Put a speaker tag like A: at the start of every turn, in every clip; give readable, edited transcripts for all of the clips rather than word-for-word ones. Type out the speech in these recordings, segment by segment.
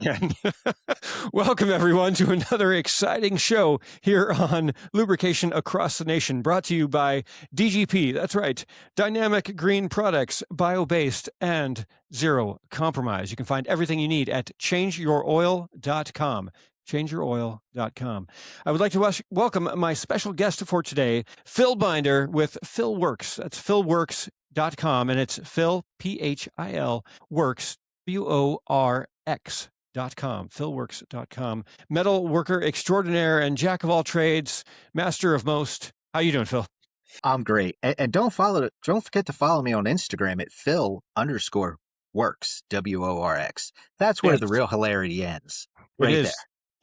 A: again. Welcome, everyone, to another exciting show here on Lubrication Across the Nation, brought to you by DGP. That's right, Dynamic Green Products, bio-based and zero compromise. You can find everything you need at changeyouroil.com. changeyouroil.com. I would like to welcome my special guest for today, Phil Binder with PhilWorks. That's PhilWorks.com, and it's Phil, P-H-I-L, Works, WORX.com, philworks.com. Metal worker extraordinaire and jack of all trades, master of most. How you doing, Phil?
B: I'm great. And don't forget to follow me on Instagram at Phil_works, WORX. That's where the real hilarity ends. Right there.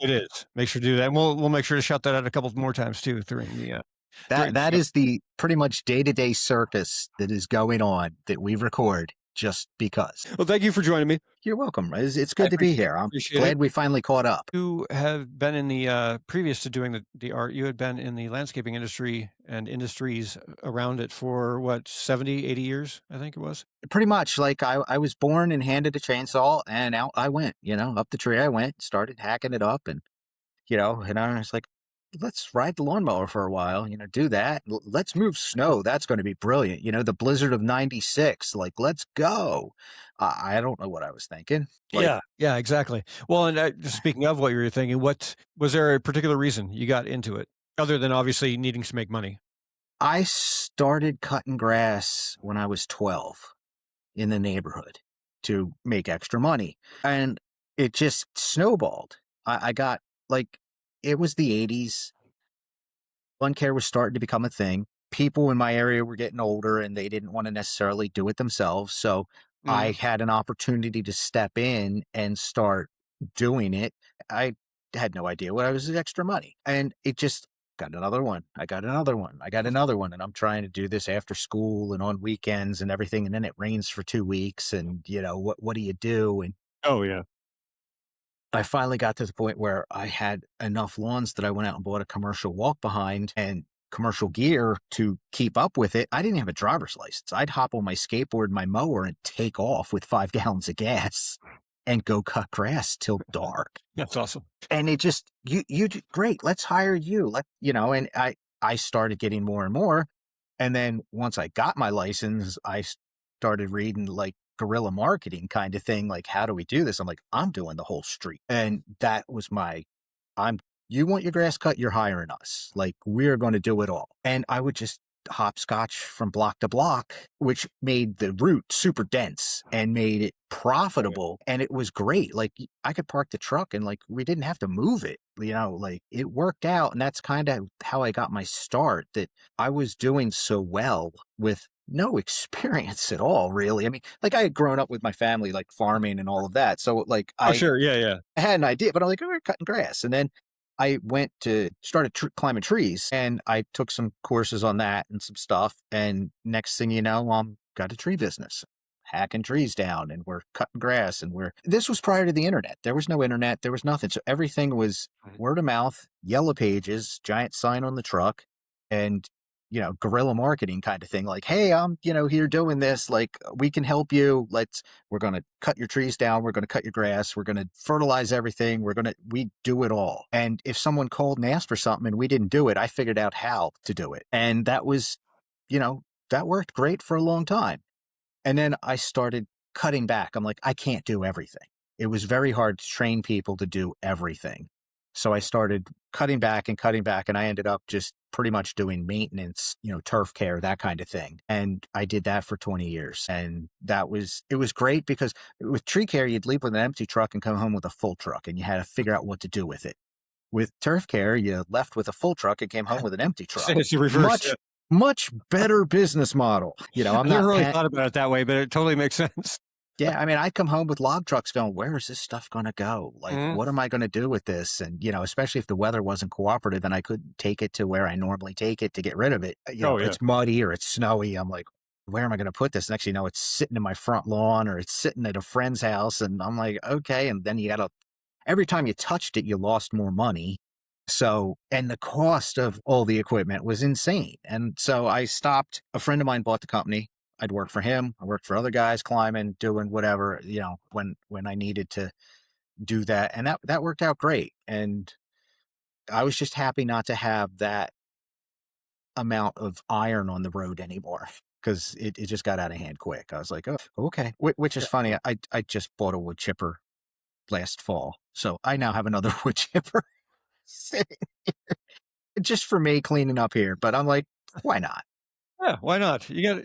A: It is. Make sure to do that. And we'll make sure to shout that out a couple more times too during the
B: that is the pretty much day-to-day circus that is going on that we record just because.
A: Well, thank you for joining me.
B: You're welcome. It's good to be here. I'm glad we finally caught up.
A: You have been in the, previous to doing the art, you had been in the landscaping industry and industries around it for what, 70, 80 years, I think it was?
B: Pretty much. Like I was born and handed a chainsaw and out I went, up the tree I went, started hacking it up and I was like, let's ride the lawnmower for a while, do that. Let's move snow. That's going to be brilliant. The blizzard of 96, like, let's go. I don't know what I was thinking.
A: Yeah, exactly. Well, and speaking of what you were thinking, was there a particular reason you got into it other than obviously needing to make money?
B: I started cutting grass when I was 12 in the neighborhood to make extra money. And it just snowballed. I got it was the 80s. Lawn care was starting to become a thing. People in my area were getting older and they didn't want to necessarily do it themselves. So I had an opportunity to step in and start doing it. I had no idea what I was extra money. And it just got another one. I got another one. I got another one. And I'm trying to do this after school and on weekends and everything. And then it rains for 2 weeks. And what do you do? And
A: oh, yeah.
B: I finally got to the point where I had enough lawns that I went out and bought a commercial walk behind and commercial gear to keep up with it. I didn't have a driver's license. I'd hop on my skateboard, my mower, and take off with 5 gallons of gas and go cut grass till dark.
A: That's awesome.
B: And it just, you do great. Let's hire you. And I started getting more and more. And then once I got my license, I started reading guerrilla marketing kind of thing. Like, how do we do this? I'm like, I'm doing the whole street. And that was you want your grass cut, you're hiring us. Like, we're going to do it all. And I would just hopscotch from block to block, which made the route super dense and made it profitable. And it was great. Like, I could park the truck and we didn't have to move it, it worked out. And that's kind of how I got my start, that I was doing so well with no experience at all, really. I mean, I had grown up with my family, farming and all of that. So
A: sure. Yeah.
B: I had an idea, but I'm like, oh, we're cutting grass. And then I started climbing trees and I took some courses on that and some stuff. And next thing you know, got a tree business, hacking trees down and we're cutting grass this was prior to the internet. There was no internet. There was nothing. So everything was word of mouth, yellow pages, giant sign on the truck, and guerrilla marketing kind of thing. Like, hey, I'm, here doing this. We can help you. We're going to cut your trees down. We're going to cut your grass. We're going to fertilize everything. We do it all. And if someone called and asked for something and we didn't do it, I figured out how to do it. And that was, that worked great for a long time. And then I started cutting back. I'm like, I can't do everything. It was very hard to train people to do everything. So I started cutting back, and I ended up just pretty much doing maintenance, turf care, that kind of thing. And I did that for 20 years. And it was great because with tree care, you'd leave with an empty truck and come home with a full truck, and you had to figure out what to do with it. With turf care, you left with a full truck and came home with an empty truck.
A: It's the reverse.
B: Much better business model.
A: I never really thought about it that way, but it totally makes sense.
B: Yeah, I mean, I come home with log trucks going, where is this stuff going to go? What am I going to do with this? And, especially if the weather wasn't cooperative and I couldn't take it to where I normally take it to get rid of it. It's muddy or it's snowy. I'm like, where am I going to put this? Next thing you know, it's sitting in my front lawn or it's sitting at a friend's house. And I'm like, okay. And then every time you touched it, you lost more money. So, and the cost of all the equipment was insane. And so I stopped. A friend of mine bought the company. I'd work for him. I worked for other guys climbing, doing whatever, when I needed to do that. And that worked out great. And I was just happy not to have that amount of iron on the road anymore because it just got out of hand quick. I was like, oh, okay. Which is funny. I just bought a wood chipper last fall. So I now have another wood chipper sitting just for me cleaning up here. But I'm like, why not?
A: Yeah, why not? You got,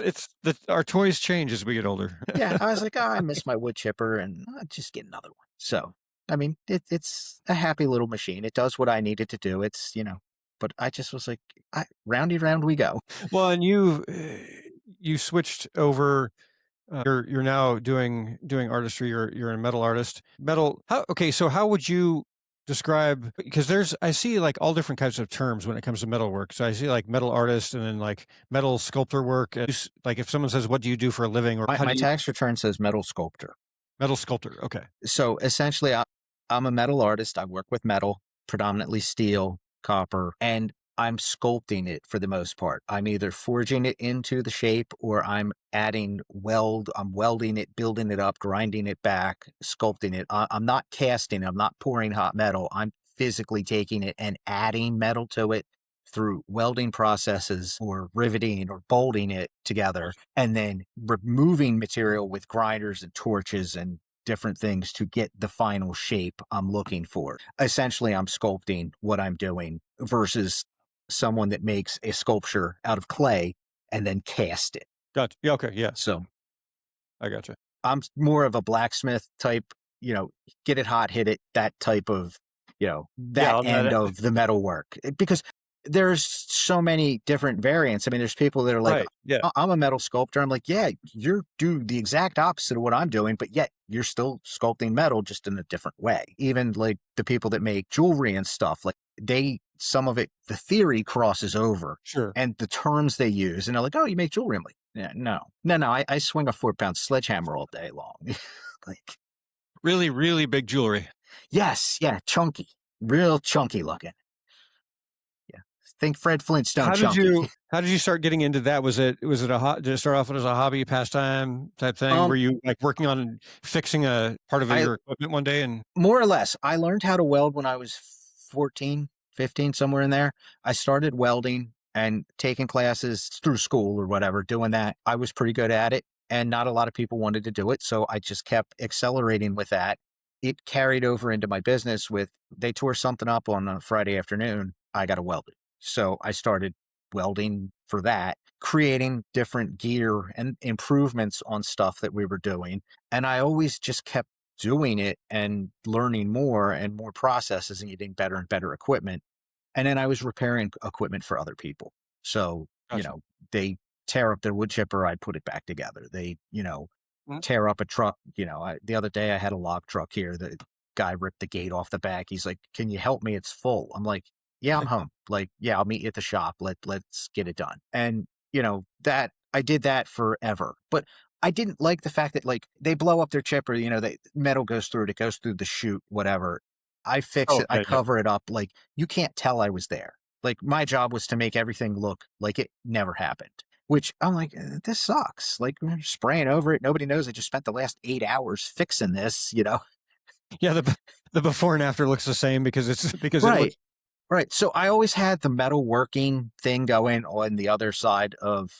A: it's our toys change as we get older.
B: Yeah. I was like, oh, I miss my wood chipper and I'll just get another one. So, I mean, it's a happy little machine. It does what I needed to do. But I just was like, roundy round we go.
A: Well, and you switched over. You're now doing artistry. You're a metal artist. Okay, so how would you describe? Because I see like all different kinds of terms when it comes to metal work. So I see like metal artist and then like metal sculptor work. Like if someone says, "What do you do for a living?" or
B: My tax return says metal sculptor.
A: metal sculptor? Okay,
B: So essentially, I'm a metal artist. I work with metal, predominantly steel, copper, and I'm sculpting it for the most part. I'm either forging it into the shape or I'm welding it, building it up, grinding it back, sculpting it. I'm not casting, I'm not pouring hot metal. I'm physically taking it and adding metal to it through welding processes or riveting or bolting it together and then removing material with grinders and torches and different things to get the final shape I'm looking for. Essentially, I'm sculpting what I'm doing versus someone that makes a sculpture out of clay and then cast it.
A: gotcha. Yeah, okay, yeah,
B: So
A: I gotcha.
B: I'm more of a blacksmith type, get it hot, hit it, that type of,
A: Yeah,
B: that end of the metal work. Because there's so many different variants. I mean, there's people that are like,
A: right. Yeah,
B: I'm a metal sculptor. I'm like, yeah, you're do the exact opposite of what I'm doing, but yet you're still sculpting metal just in a different way. Even like the people that make jewelry and stuff, like some of it, the theory crosses over
A: sure.
B: and the terms they use. And they're like, oh, you make jewelry. I'm like, yeah, no. I swing a 4-pound sledgehammer all day long. Like,
A: Really, really big jewelry.
B: yes, yeah, chunky, real chunky looking. Yeah. Think Fred Flintstone
A: How did
B: chunky.
A: you how did you start getting into that? Did it start off as a hobby, pastime type thing?
B: Um,
A: Were you like working on fixing a part of
B: I
A: your equipment one day and
B: More or less, I learned how to weld when I was 14, 15, somewhere in there. I started welding and taking classes through school or whatever, doing that. I was pretty good at it, and not a lot of people wanted to do it. So I just kept accelerating with that. It carried over into my business they tore something up on a Friday afternoon. I got to weld it. So I started welding for that, creating different gear and improvements on stuff that we were doing. And I always just kept doing it and learning more and more processes and getting better and better equipment. And then I was repairing equipment for other people. So,
A: gotcha.
B: they tear up their wood chipper, I put it back together. They,
A: Mhm.
B: tear up a truck. The other day I had a log truck here. The guy ripped the gate off the back. He's like, can you help me? It's full. I'm like, yeah, I'm home. Like, yeah, I'll meet you at the shop. Let's get it done. And, that I did that forever. But I didn't like the fact that like they blow up their chipper, metal goes through it goes through the chute, whatever. I fix
A: Oh,
B: it, I
A: yeah, yeah.
B: cover it up, like you can't tell I was there. Like my job was to make everything look like it never happened. Which I'm like, this sucks. Like we're spraying over it. Nobody knows I just spent the last 8 hours fixing this.
A: Yeah, the before and after looks the same because it
B: Right.
A: looks
B: Right. So I always had the metalworking thing going on the other side of,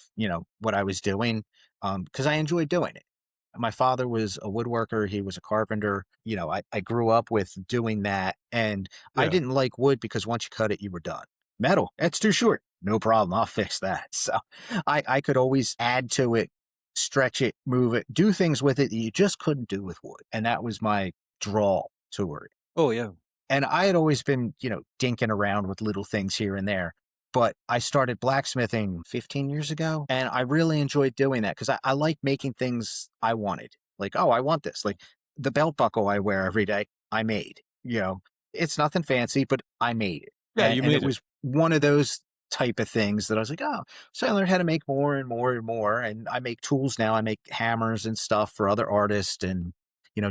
B: what I was doing, because I enjoyed doing it. My father was a woodworker. He was a carpenter. I grew up with doing that. And I
A: yeah.
B: didn't like wood because once you cut it, you were done. Metal, that's too short. No problem. I'll fix that. So I could always add to it, stretch it, move it, do things with it that you just couldn't do with wood. And that was my draw to it.
A: Oh, yeah.
B: And I had always been, dinking around with little things here and there. But I started blacksmithing 15 years ago, and I really enjoyed doing that because I like making things I wanted. Like, oh, I want this. Like the belt buckle I wear every day, I made. It's nothing fancy, but I made it.
A: Yeah, you
B: And it
A: made it.
B: was one of those type of things that I was like, oh, so I learned how to make more and more and more. And I make tools now. I make hammers and stuff for other artists and,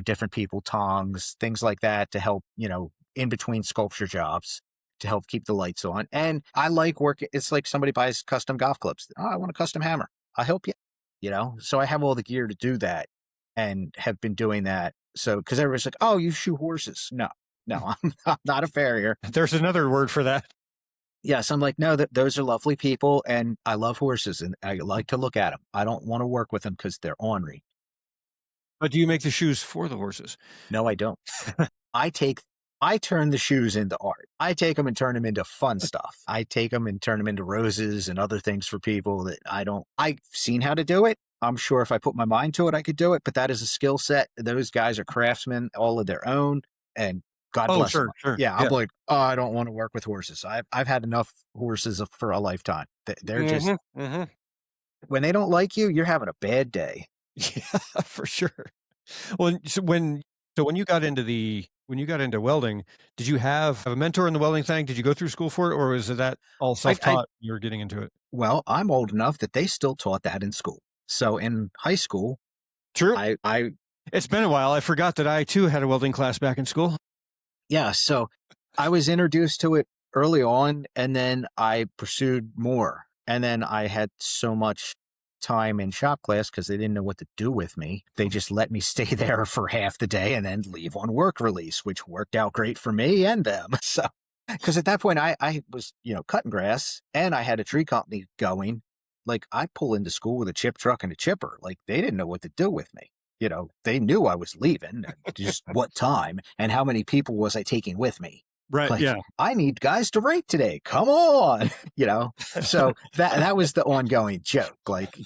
B: different people, tongs, things like that to help, in between sculpture jobs to help keep the lights on. And I like working. It's like somebody buys custom golf clubs. Oh, I want a custom hammer. I'll help you. So I have all the gear to do that and have been doing that So, because everybody's like, oh, you shoe horses. No, no, I'm not a farrier.
A: There's another word for that.
B: Yes, I'm like, no, those are lovely people, and I love horses, and I like to look at them. I don't want to work with them because they're ornery.
A: But do you make the shoes for the horses?
B: No, I don't. I take I turn the shoes into art. I take them and turn them into fun stuff. I take them and turn them into roses and other things for people that I don't. I've seen how to do it. I'm sure if I put my mind to it, I could do it. But that is a skill set. Those guys are craftsmen, all of their own, and God
A: Oh,
B: bless them.
A: sure, sure.
B: Yeah, I'm
A: Yeah.
B: like, oh, I don't want to work with horses. I've had enough horses for a lifetime. They're just
A: Mhm, mhm.
B: when they don't like you, you're having a bad day.
A: Yeah, for sure. Well, when you got into welding, did you have a mentor in the welding thing? Did you go through school for it, or was it that all
B: I
A: self-taught, you were getting into it?
B: well, I'm old enough that they still taught that in school. So in high school,
A: True.
B: I
A: It's been a while. I forgot that I too had a welding class back in school.
B: yeah, so I was introduced to it early on and then I pursued more. And then I had so much time in shop class because they didn't know what to do with me. They just let me stay there for half the day and then leave on work release, which worked out great for me and them. So because at that point I was, cutting grass and I had a tree company going. Like I pull into school with a chip truck and a chipper. Like they didn't know what to do with me. They knew I was leaving, just what time and how many people was I taking with me.
A: Right,
B: Like,
A: yeah.
B: I need guys to rate today. Come on, So that was the ongoing joke. Like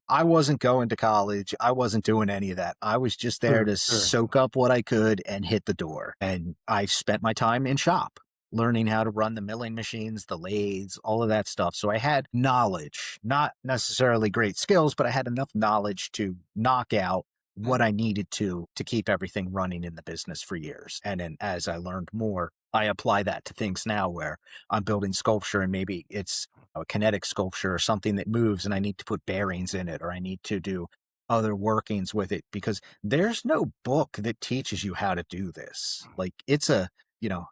B: I wasn't going to college. I wasn't doing any of that. I was just there
A: Sure,
B: to
A: sure.
B: soak up what I could and hit the door. And I spent my time in shop learning how to run the milling machines, the lathes, all of that stuff. So I had knowledge, not necessarily great skills, but I had enough knowledge to knock out what I needed to keep everything running in the business for years. And then as I learned more, I apply that to things now where I'm building sculpture and maybe it's a kinetic sculpture or something that moves and I need to put bearings in it or I need to do other workings with it because there's no book that teaches you how to do this. Like it's a,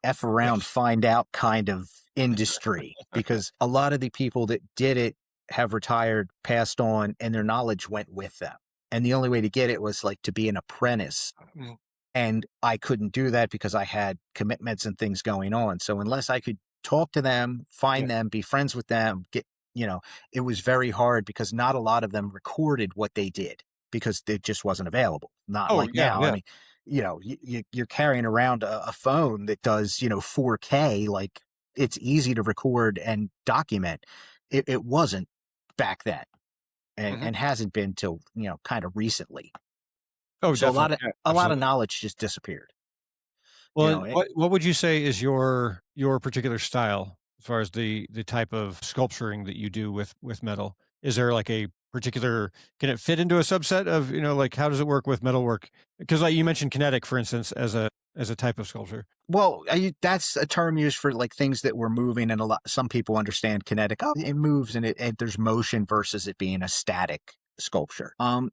B: F around,
A: Yes.
B: find out kind of industry because a lot of the people that did it have retired, passed on, and their knowledge went with them. And the only way to get it was like to be an apprentice.
A: Mm.
B: And I couldn't do that because I had commitments and things going on. So unless I could talk to them,
A: Yeah.
B: find them, be friends with them, it was very hard because not a lot of them recorded what they did because it just wasn't available. Not
A: Oh,
B: like
A: yeah,
B: now. I
A: yeah.
B: mean, you're carrying around a phone that does, 4K. Like it's easy to record and document. It wasn't back then
A: Mhm.
B: and hasn't been till, kind of recently.
A: Oh,
B: So a lot
A: definitely.
B: of
A: Yeah,
B: a lot of
A: absolutely.
B: knowledge just disappeared. You
A: Well, and
B: know, it,
A: what would you say is your particular style as far as the type of sculpturing that you do with metal? Is there like a particular can it fit into a subset of, like how does it work with metalwork? Because like you mentioned kinetic, for instance, as a type of sculpture.
B: well, that's a term used for like things that were moving, and some people understand kinetic. Oh, it moves and there's motion versus it being a static sculpture. I'm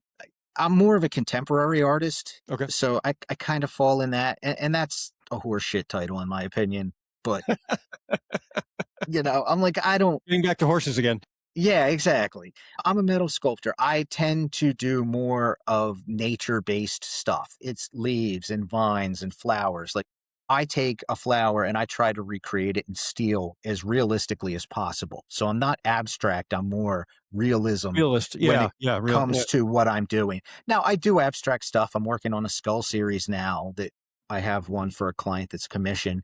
B: more of a contemporary artist,
A: Okay.
B: so I kind of fall in that, and that's a horseshit title in my opinion. But I'm like I don't.
A: Getting back to horses again.
B: Yeah, exactly. I'm a metal sculptor. I tend to do more of nature-based stuff. It's leaves and vines and flowers. Like I take a flower and I try to recreate it in steel as realistically as possible. So I'm not abstract, I'm more realism
A: Realist.
B: when
A: Yeah,
B: it
A: yeah, real yeah.
B: comes to what I'm doing. Now, I do abstract stuff. I'm working on a skull series now that I have one for a client that's commissioned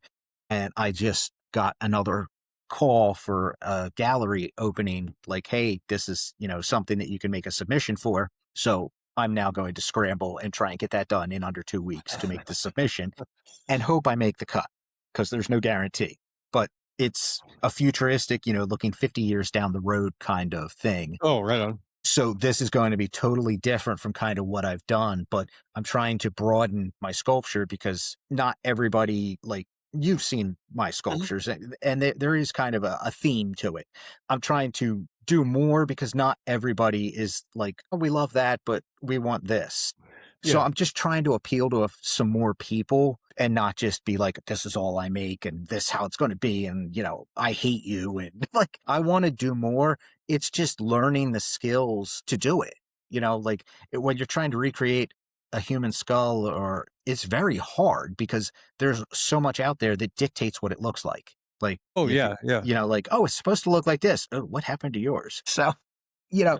B: and I just got another call for a gallery opening like hey this is something that you can make a submission for, so I'm now going to scramble and try and get that done in under 2 weeks to make the submission and hope I make the cut because there's no guarantee, but it's a futuristic looking 50 years down the road kind of thing.
A: Oh, right on.
B: So this is going to be totally different from kind of what I've done, but I'm trying to broaden my sculpture because not everybody like you've seen my
A: Mhm.
B: sculptures and there is kind of a theme to it. I'm trying to do more because not everybody is like, oh, we love that, but we want this. So
A: Yeah.
B: I'm just trying to appeal to some more people and not just be like, this is all I make and this how it's going to be. And, I hate you. And like, I want to do more. It's just learning the skills to do it. Like when you're trying to recreate a human skull, or it's very hard because there's so much out there that dictates what it looks like. Like
A: Oh
B: if
A: yeah, yeah.
B: like, oh, it's supposed to look like this. Oh, what happened to yours? So,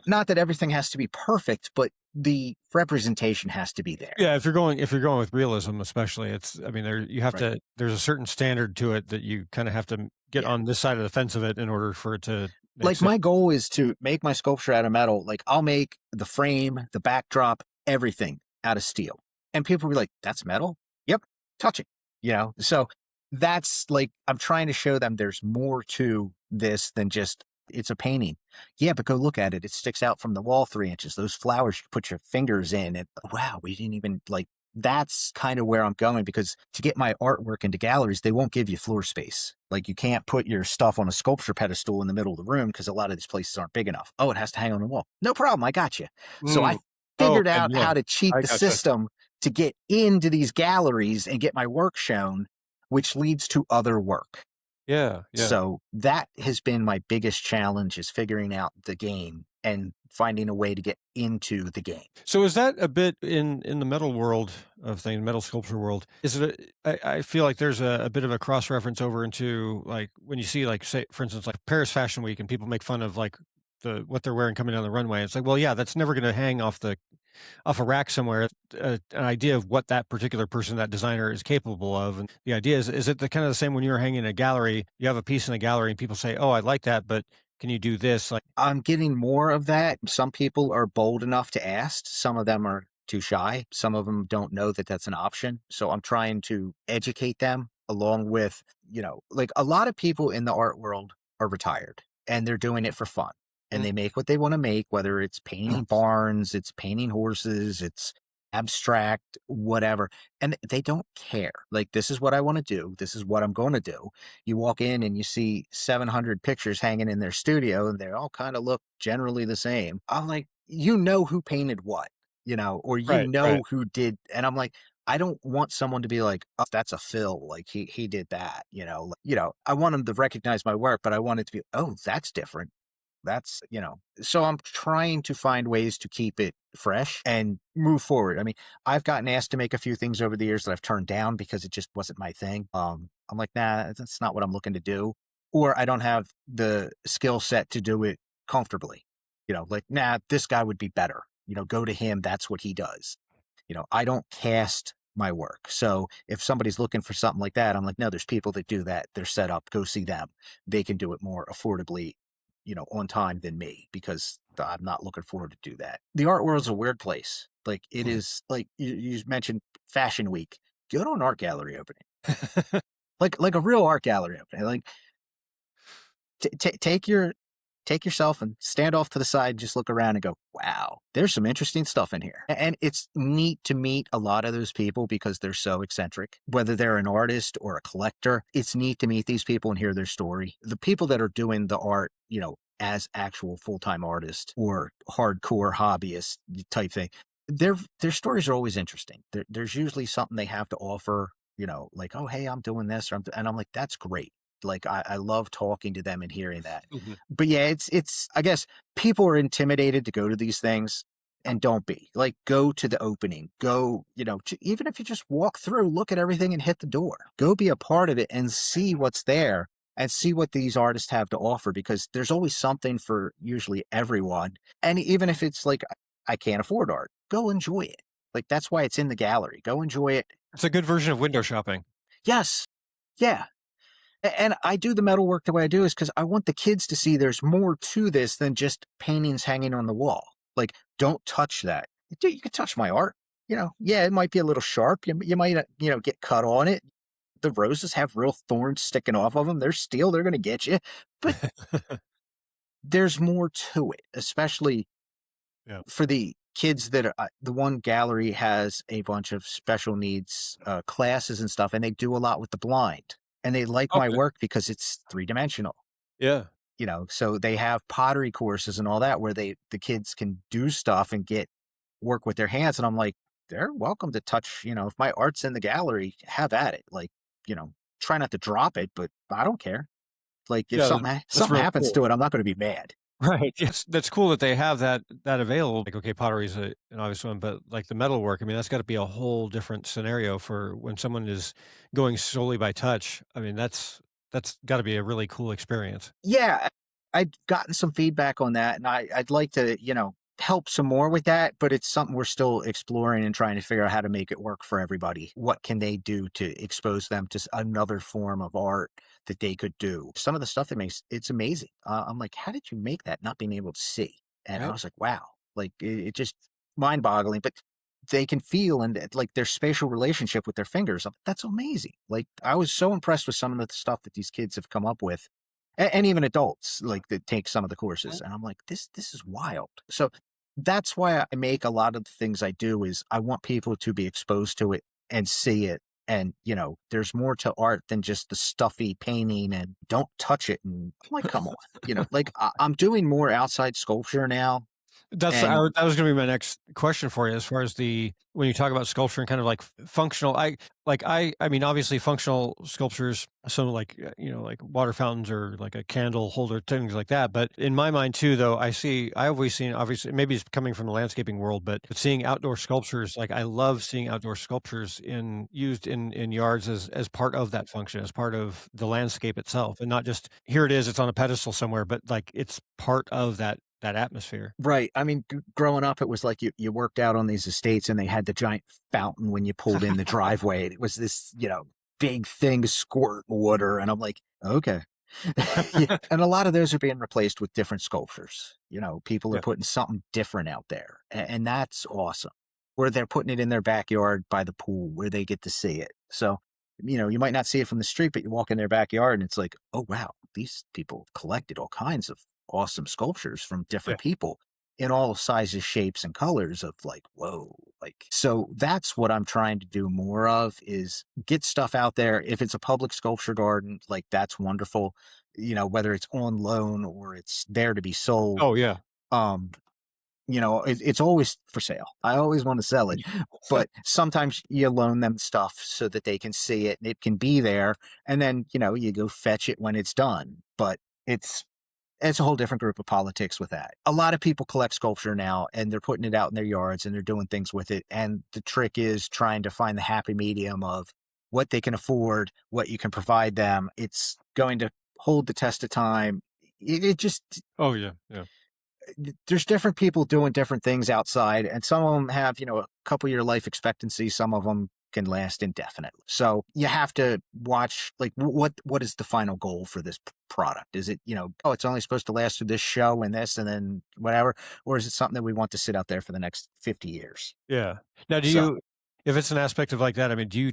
B: not that everything has to be perfect, but the representation has to be there.
A: Yeah, if you're going with realism, especially, it's I mean, you have
B: Right.
A: to there's a certain standard to it that you kind of have to get
B: Yeah.
A: on this side of the fence of it in order for it to make
B: Like
A: sense.
B: my goal is to make my sculpture out of metal. Like I'll make the frame, the backdrop, everything out of steel. And people will be like, that's metal? Yep. Touch it. So that's like, I'm trying to show them there's more to this than just it's a painting. Yeah, but go look at it. It sticks out from the wall 3 inches. Those flowers you put your fingers in and wow, we didn't even like that's kind of where I'm going because to get my artwork into galleries, they won't give you floor space. Like you can't put your stuff on a sculpture pedestal in the middle of the room because a lot of these places aren't big enough. Oh, it has to hang on the wall. No problem. I got you. So I
A: Mm. Oh,
B: figured
A: okay,
B: out
A: yeah,
B: how to cheat
A: I
B: the
A: gotcha.
B: system to get into these galleries and get my work shown, which leads to other work.
A: Yeah, yeah.
B: So that has been my biggest challenge is figuring out the game and finding a way to get into the game.
A: So is that a bit in the metal world of things, metal sculpture world? Is it? I feel like there's a bit of a cross reference over into like when you see like say for instance like Paris Fashion Week and people make fun of like the what they're wearing coming down the runway. It's like, well, yeah, that's never going to hang off a rack somewhere. An idea of what that particular person, that designer, is capable of, and the idea is it the kind of the same when you're hanging in a gallery? You have a piece in a gallery and people say, "Oh, I like that, but can you do this?" Like,
B: I'm getting more of that. Some people are bold enough to ask. Some of them are too shy. Some of them don't know that that's an option. So I'm trying to educate them along with, like a lot of people in the art world are retired and they're doing it for fun. And
A: mm,
B: they make what they want to make, whether it's painting barns, it's painting horses, it's abstract, whatever. And they don't care. Like, this is what I want to do. This is what I'm going to do. You walk in and you see 700 pictures hanging in their studio and they all kind of look generally the same. I'm like, who painted what, or
A: right, right.
B: who did. And I'm like, I don't want someone to be like, oh, that's a Phil. Like he did that, I want them to recognize my work, but I want it to be, oh, that's different. So I'm trying to find ways to keep it fresh and move forward. I mean, I've gotten asked to make a few things over the years that I've turned down because it just wasn't my thing. I'm like, nah, that's not what I'm looking to do. Or I don't have the skill set to do it comfortably. Like, nah, this guy would be better. Go to him. That's what he does. I don't cast my work. So if somebody's looking for something like that, I'm like, no, there's people that do that. They're set up. Go see them. They can do it more affordably, on time than me because I'm not looking forward to do that. The art world's a weird place. Like it
A: Mhm.
B: is like you mentioned Fashion Week. Go to an art gallery opening. Like a real art gallery opening. Like take yourself and stand off to the side, just look around and go, wow, there's some interesting stuff in here. And it's neat to meet a lot of those people because they're so eccentric. Whether they're an artist or a collector, it's neat to meet these people and hear their story. The people that are doing the art, as actual full-time artists or hardcore hobbyist type thing, their stories are always interesting. There's usually something they have to offer, like, oh, hey, I'm doing this, and I'm like, that's great. Like I love talking to them and hearing that.
A: Mhm.
B: But yeah, it's I guess people are intimidated to go to these things and don't be. Like go to the opening. Go, even if you just walk through, look at everything and hit the door. Go be a part of it and see what's there and see what these artists have to offer because there's always something for usually everyone. And even if it's like I can't afford art, go enjoy it. Like that's why it's in the gallery. Go enjoy it.
A: It's a good version of window shopping.
B: Yes. Yeah. And I do the metal work the way I do is because I want the kids to see there's more to this than just paintings hanging on the wall. Like, don't touch that. Dude, you can touch my art. Yeah, it might be a little sharp. You might, get cut on it. The roses have real thorns sticking off of them. They're steel. They're going to get you. But there's more to it, especially
A: Yeah.
B: for the kids that are, the one gallery has a bunch of special needs classes and stuff, and they do a lot with the blind. And they like my
A: Okay.
B: work because it's 3 dimensional.
A: Yeah.
B: So they have pottery courses and all that where the kids can do stuff and get work with their hands. And I'm like, they're welcome to touch, if my art's in the gallery, have at it. Like, try not to drop it, but I don't care. Like if
A: Yeah,
B: something
A: that's
B: something
A: real
B: happens
A: cool.
B: to it, I'm not going to be mad.
A: Right. Yes, that's cool that they have that available. Like, okay, pottery is an obvious one, but like the metalwork, I mean, that's got to be a whole different scenario for when someone is going solely by touch. I mean, that's got to be a really cool experience.
B: Yeah, I'd gotten some feedback on that, and I'd like to, help some more with that, but it's something we're still exploring and trying to figure out how to make it work for everybody. What can they do to expose them to another form of art that they could do? Some of the stuff that makes it's amazing. I'm like, how did you make that not being able to see? And I
A: Right.
B: was like, wow, like it just mind boggling, but they can feel and like their spatial relationship with their fingers. That's amazing. Like I was so impressed with some of the stuff that these kids have come up with and even adults like that take some of the courses and I'm like this is wild. So that's why I make a lot of the things I do is I want people to be exposed to it and see it. And there's more to art than just the stuffy painting and don't touch it. And I'm like, come on, like I'm doing more outside sculpture now. And
A: That was gonna be my next question for you as far as the when you talk about sculpture and kind of like functional, I mean, obviously functional sculptures, so like, like water fountains or like a candle holder, things like that. But in my mind too, though, I've always seen, obviously, maybe it's coming from the landscaping world, but seeing outdoor sculptures, like I love seeing outdoor sculptures used in yards as part of that function, as part of the landscape itself, and not just here it is, it's on a pedestal somewhere, but like it's part of that atmosphere.
B: right. I mean, growing up, it was like you worked out on these estates and they had the giant fountain when you pulled in the driveway. It was this, big thing squirting water. And I'm like, okay. Yeah, and a lot of those are being replaced with different sculptures. People are
A: Yeah.
B: putting something different out there. And that's awesome. Where they're putting it in their backyard by the pool where they get to see it. So, you might not see it from the street, but you walk in their backyard and it's like, oh, wow, these people collected all kinds of awesome sculptures from
A: Yeah.
B: different people in all sizes, shapes, and colors of like, whoa. Like, so that's what I'm trying to do more of is get stuff out there. If it's a public sculpture garden, like that's wonderful, whether it's on loan or it's there to be sold.
A: Oh, yeah.
B: Um, it's always for sale. I always want to sell it, but sometimes you loan them stuff so that they can see it and it can be there. And then, you go fetch it when it's done. But it's it's a whole different group of politics with that. A lot of people collect sculpture now and they're putting it out in their yards and they're doing things with it. And the trick is trying to find the happy medium of what they can afford, what you can provide them. It's going to hold the test of time. It just
A: Oh, yeah, yeah.
B: there's different people doing different things outside, and some of them have, a couple year life expectancy. Some of them can last indefinitely. So you have to watch, like, what is the final goal for this product? Is it, oh, it's only supposed to last through this show and this, and then whatever, or is it something that we want to sit out there for the next 50 years?
A: Yeah. Now,
B: So
A: if it's an aspect of like that, I mean, do you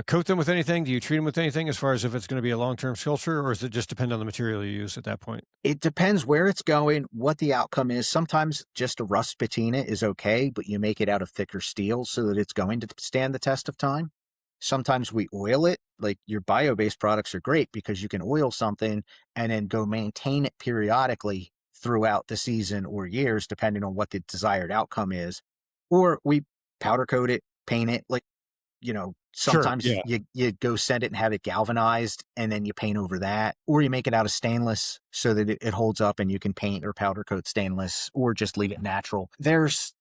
A: coat them with anything? Do you treat them with anything as far as if it's gonna be a long-term sculpture, or does it just depend on the material you use at that point?
B: it depends where it's going, what the outcome is. Sometimes just a rust patina is okay, but you make it out of thicker steel so that it's going to stand the test of time. Sometimes we oil it. Like your bio-based products are great because you can oil something and then go maintain it periodically throughout the season or years, depending on what the desired outcome is. Or we powder coat it, paint it. Like,
A: Sure,
B: sometimes
A: yeah.
B: you go send it and have it galvanized and then you paint over that. Or you make it out of stainless so that it holds up and you can paint or powder coat stainless or just leave it natural. There's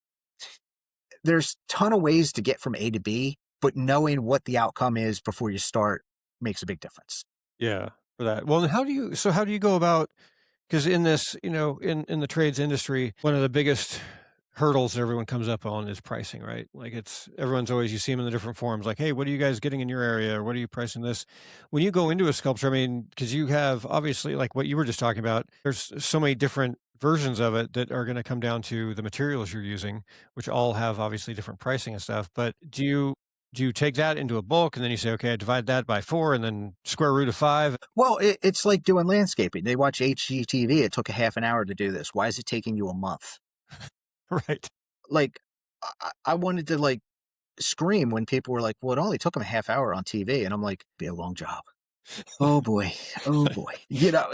B: ton of ways to get from A to B, but knowing what the outcome is before you start makes a big difference.
A: Yeah, for that. Well, then how do you go about, because in this, in the trades industry, one of the biggest hurdles that everyone comes up on is pricing, right? Like it's everyone's always, you see them in the different forums, like, hey, what are you guys getting in your area, or what are you pricing this? When you go into a sculpture, I mean, because you have obviously like what you were just talking about, there's so many different versions of it that are going to come down to the materials you're using, which all have obviously different pricing and stuff. But do you take that into a bulk and then you say, okay, I divide that by 4 and then square root of 5?
B: Well, it's like doing landscaping. They watch HGTV. It took a half an hour to do this. Why is it taking you a month?
A: Right.
B: Like, I wanted to like scream when people were like, well, it only took them a half hour on TV. And I'm like, be a long job. Oh boy. Oh boy.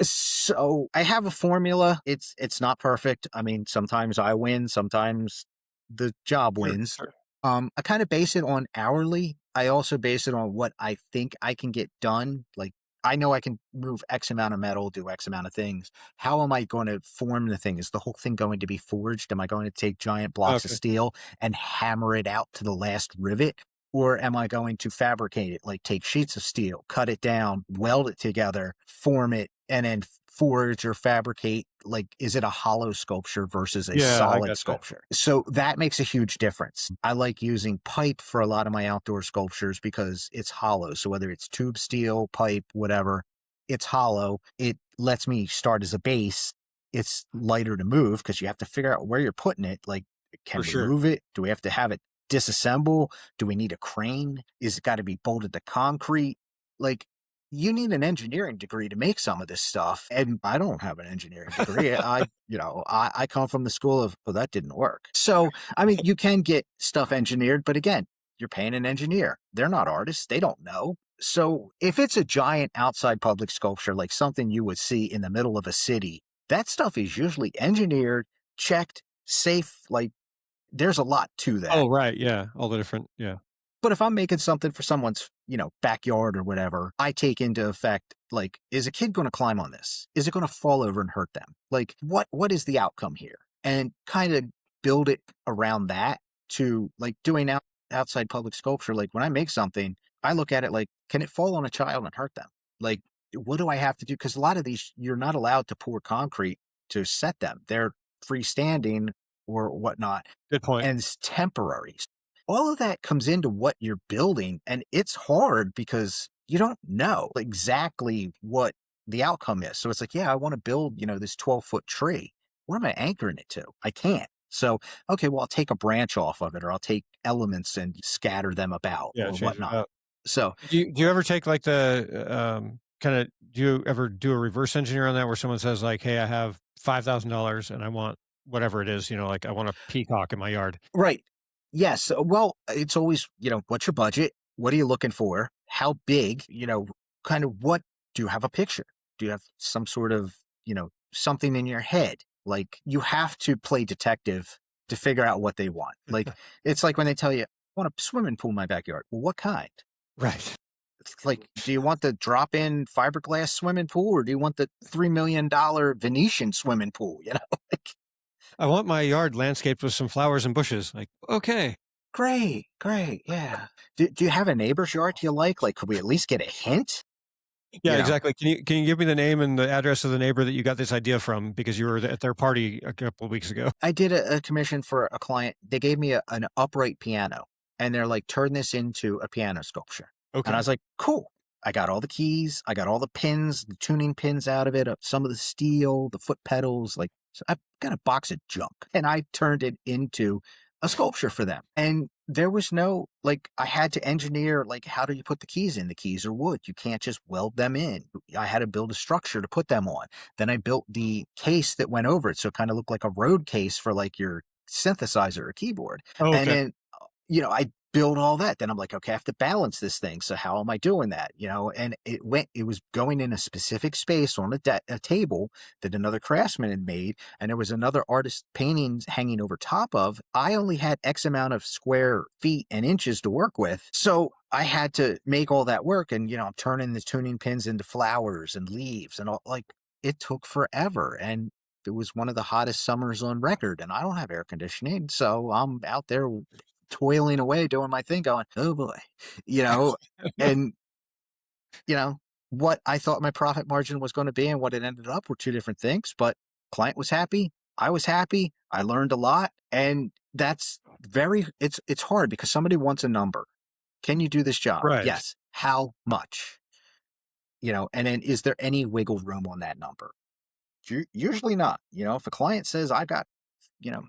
B: So I have a formula. It's not perfect. I mean, sometimes I win, sometimes the job
A: Sure,
B: wins.
A: sure.
B: I kind of base it on hourly. I also base it on what I think I can get done. Like I know I can move X amount of metal, do X amount of things. How am I going to form the thing? Is the whole thing going to be forged? Am I going to take giant blocks of
A: Okay.
B: steel and hammer it out to the last rivet? Or am I going to fabricate it, like take sheets of steel, cut it down, weld it together, form it, and then forge or fabricate? Like, is it a hollow sculpture versus a
A: Yeah, I
B: solid
A: gotcha.
B: sculpture? So that makes a huge difference. I like using pipe for a lot of my outdoor sculptures because it's hollow. So whether it's tube steel, pipe, whatever, it's hollow. It lets me start as a base. It's lighter to move because you have to figure out where you're putting it. Like,
A: For
B: can we
A: sure.
B: move it? Do we have to have it disassemble? Do we need a crane? Is it got to be bolted to concrete? Like, you need an engineering degree to make some of this stuff. And I don't have an engineering degree. I come from the school of, well, that didn't work. So, I mean, you can get stuff engineered, but again, you're paying an engineer. They're not artists. They don't know. So if it's a giant outside public sculpture, like something you would see in the middle of a city, that stuff is usually engineered, checked, safe. Like, there's a lot to that.
A: Oh, right, yeah, all the different yeah.
B: But if I'm making something for someone's, backyard or whatever, I take into effect, like, is a kid going to climb on this? Is it going to fall over and hurt them? Like, what is the outcome here? And kind of build it around that to like doing outside public sculpture. Like when I make something, I look at it like, can it fall on a child and hurt them? Like, what do I have to do? Because a lot of these, you're not allowed to pour concrete to set them. They're freestanding or whatnot,
A: Good point.
B: and it's temporary. All of that comes into what you're building, and it's hard because you don't know exactly what the outcome is. So it's like, yeah, I want to build, this 12-foot tree. What am I anchoring it to? I can't. So, okay, well, I'll take a branch off of it, or I'll take elements and scatter them about
A: Yeah,
B: or
A: change it
B: whatnot.
A: up.
B: So,
A: Do you ever take, like, the, kinda do you ever do a reverse engineer on that where someone says, like, "Hey, I have $5,000 and I want whatever it is," like, "I want a peacock in my yard."
B: right. Yes. Well, it's always, what's your budget? What are you looking for? How big? Kind of what do you have a picture? Do you have some sort of, something in your head? Like you have to play detective to figure out what they want. Like it's like when they tell you, I want a swimming pool in my backyard. Well, what kind?
A: Right.
B: It's like, do you want the drop in fiberglass swimming pool or do you want the $3 million Venetian swimming pool? Like,
A: "I want my yard landscaped with some flowers and bushes." Like, "Okay."
B: great, great, yeah. Do you have a neighbor's yard you like? Like, could we at least get a hint?
A: Yeah,
B: You know,
A: exactly. Can you give me the name and the address of the neighbor that you got this idea from because you were at their party a couple of weeks ago?
B: I did a commission for a client. They gave me an upright piano and they're like, turn this into a piano sculpture. And I
A: Okay.
B: was like, cool. I got all the keys, I got all the pins, the tuning pins out of it, some of the steel, the foot pedals. Like, so I got a box of junk and I turned it into a sculpture for them. And there was no, like, I had to engineer, like, how do you put the keys in? The keys are wood. You can't just weld them in. I had to build a structure to put them on. Then I built the case that went over it. So it kind of looked like a road case for like your synthesizer or keyboard.
A: Oh,
B: And
A: okay.
B: then, I build all that. Then I'm like, okay, I have to balance this thing. So how am I doing that? And it was going in a specific space on a table that another craftsman had made. And there was another artist paintings hanging over top of. I only had X amount of square feet and inches to work with. So I had to make all that work. And, I'm turning the tuning pins into flowers and leaves and all, like, it took forever. And it was one of the hottest summers on record. And I don't have air conditioning. So I'm out there toiling away doing my thing going, oh boy, you know, and you know what I thought my profit margin was going to be and what it ended up were two different things, but client was happy, I was happy, I learned a lot, and that's it's hard because somebody wants a number. Can you do this job?
A: Right.
B: Yes. How much? And then is there any wiggle room on that number? Usually not. If a client says I got,